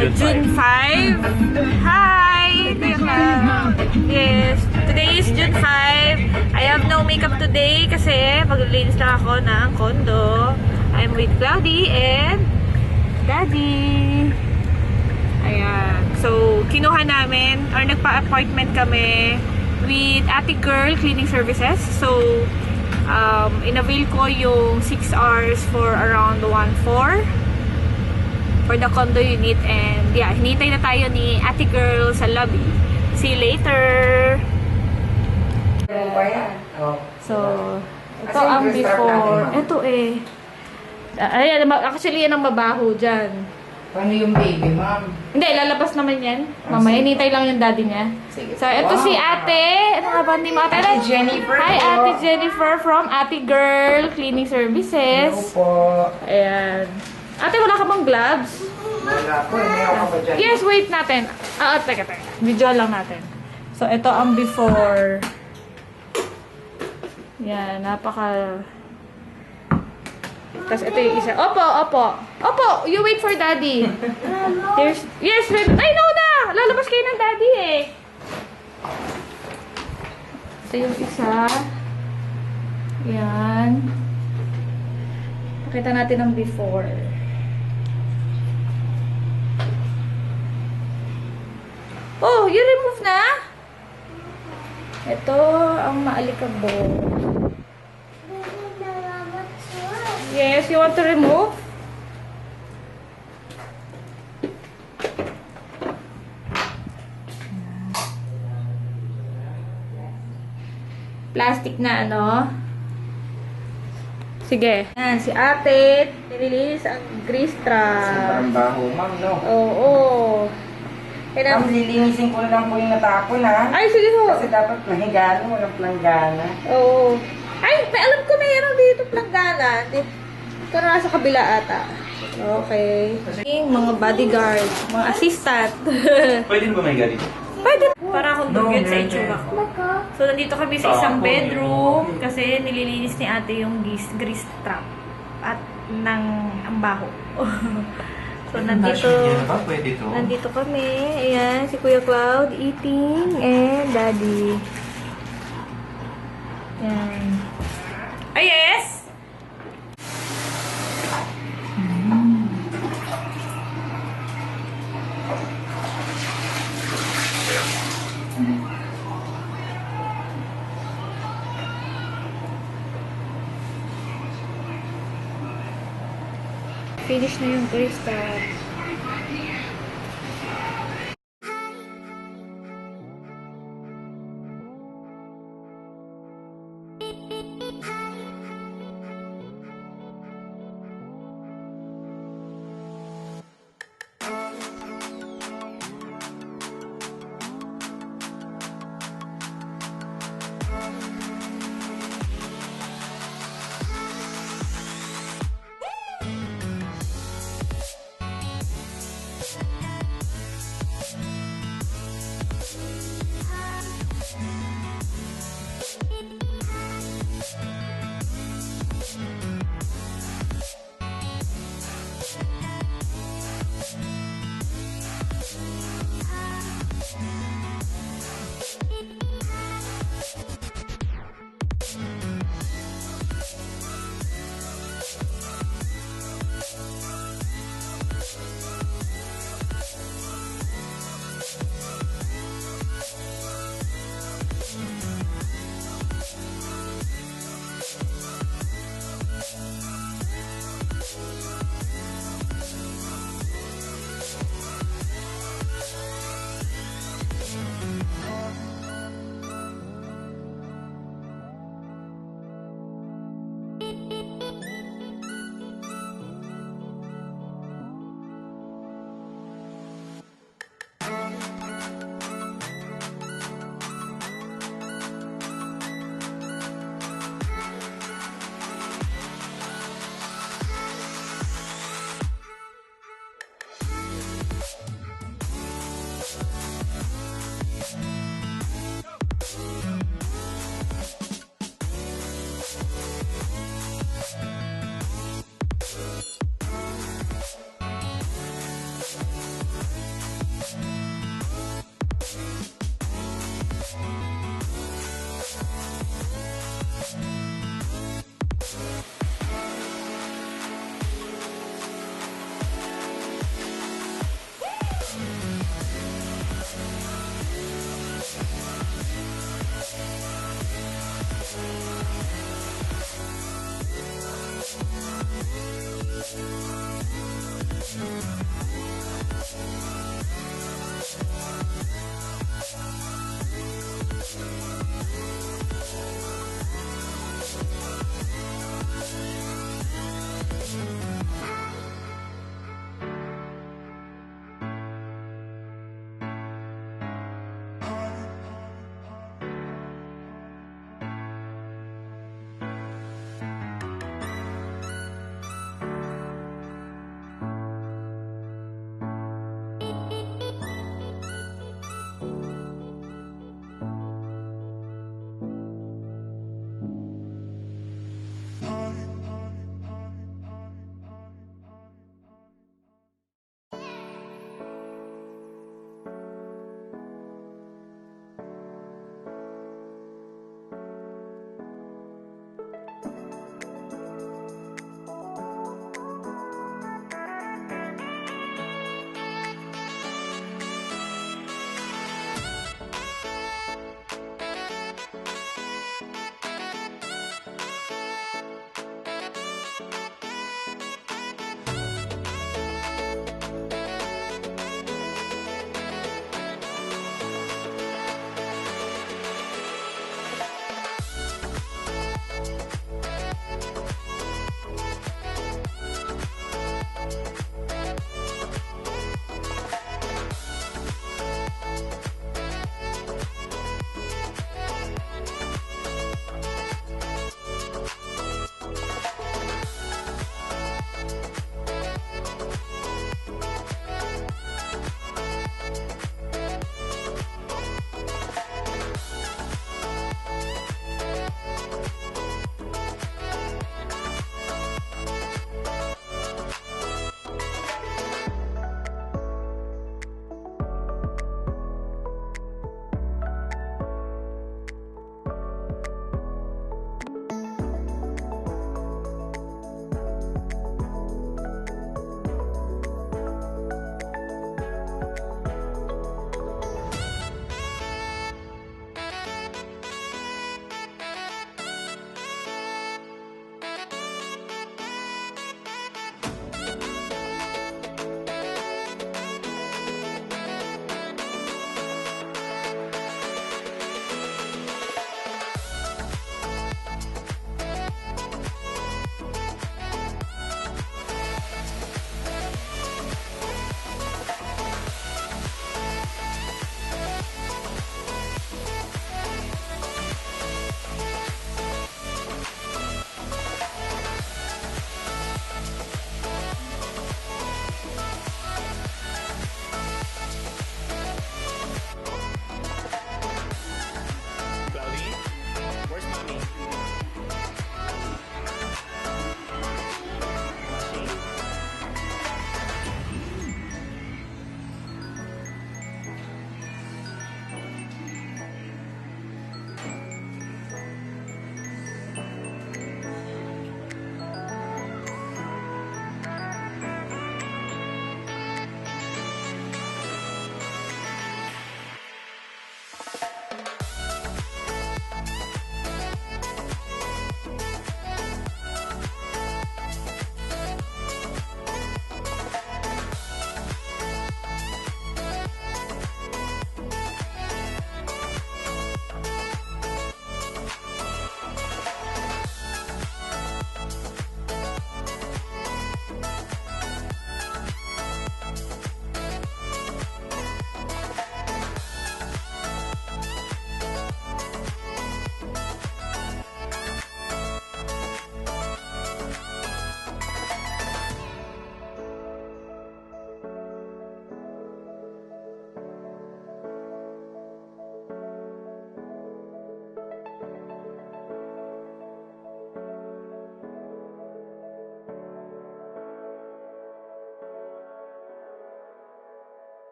June 5. Hi! Yes, today is June 5. I have no makeup today kasi maglilinis lang ako ng condo. I'm with Cloudy and Daddy. Ayan. So, kinuha namin or nagpa-appointment kami with Ate Girl Cleaning Services. So, in-avail ko yung 6 hours for around 1-4 for the condo unit. And yeah, hinihintay na tayo ni Ate Girl sa lobby. See you later! So, ito ang before. Ito eh. Ayan, actually yan ang mabaho dyan. Paano yung baby, ma'am? Hindi, lalabas naman yan. Mamaya, hinihintay lang yung daddy niya. Sige. So, ito si ate. Ano nga ba ni mo? Ate Jennifer. Hi, Ate Jennifer from Ate Girl Cleaning Services. Hello po. Ayan. Ate, wala ka bang gloves? Wala po, may ako pa dyan. Yes, wait natin. Teka. Video lang natin. So, ito ang before. Yan, napaka... Tapos ito yung isa. Opo, you wait for daddy. Yes, wait. Ay, no na! Lalabas kayo ng daddy eh. Ito yung isa. Yan. Pakita natin ang before. Oh, you remove na? Ito ang maalikabok. Yes, you want to remove? Plastic na ano? Sige. Yan, si ate, nililinis ang grease trap. Sobrang baho, ma'am, no? Oo. Ma'am, lilinisin ko lang po yung natapon, ha? Ay, sige ho. Kasi dapat mahigano, walang planggana. Oo. Ay, alam ko mayroon dito planggana. Ito na sa kabila ata. Okay. Yung mga bodyguard, mga assistant. Pwede ba may ganito? Pwede. Para akong dugyot sa itsura ko. So, nandito kami sa isang bedroom kasi nililinis ni ate yung grease trap at ng ambaho. So, nandito kami. Ayan, si Kuya Cloud eating and Daddy. Ayan. Ay, yes! Finish na yung grease trap.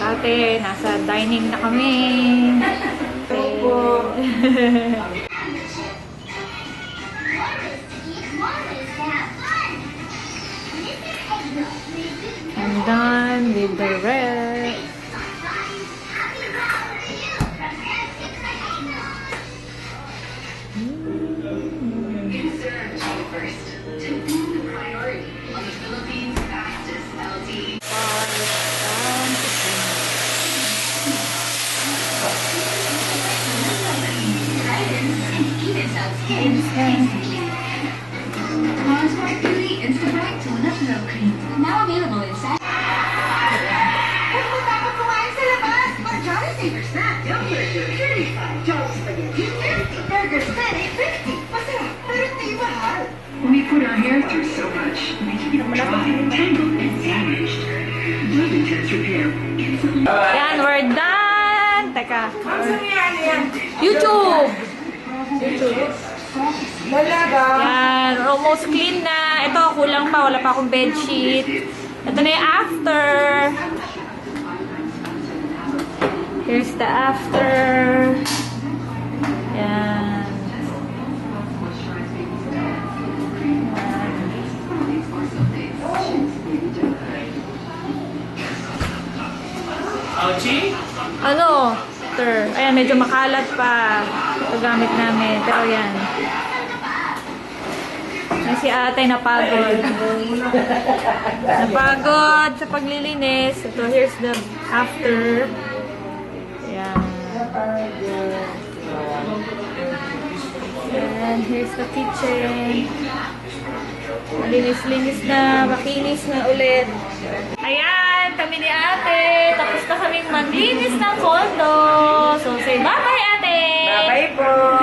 Ate, nasa dining na kami. Opo. I'm done with the rest. Now available inside. Pupunta ako kumain sa labas. Para Jolly Saver snack. Yung burger, 35. Jolly Spaghetti, 50. Burger steady, 50. Masarap, pero di mahal. We put our hair through so much, making it dry, tangled, and damaged. Blood intense repair. Yan, we're done! Teka. YouTube! Talaga. Yan, almost clean na. Ito, kulang pa. Wala pa akong bedsheet. Ito na yung after. Here's the after. Yan. Ouchie? Ano? After. Ayan, medyo makalat pa. Ito gamit namin. Pero yan. Yan si ate napagod. Napagod sa paglilinis. Ito, here's the after. Yan. And here's the kitchen. Linis-linis na. Makinis na ulit. Ayan, kami ni ate. Tapos na kaming maglinis ng condo. So, say bye-bye, ate! Bye-bye po.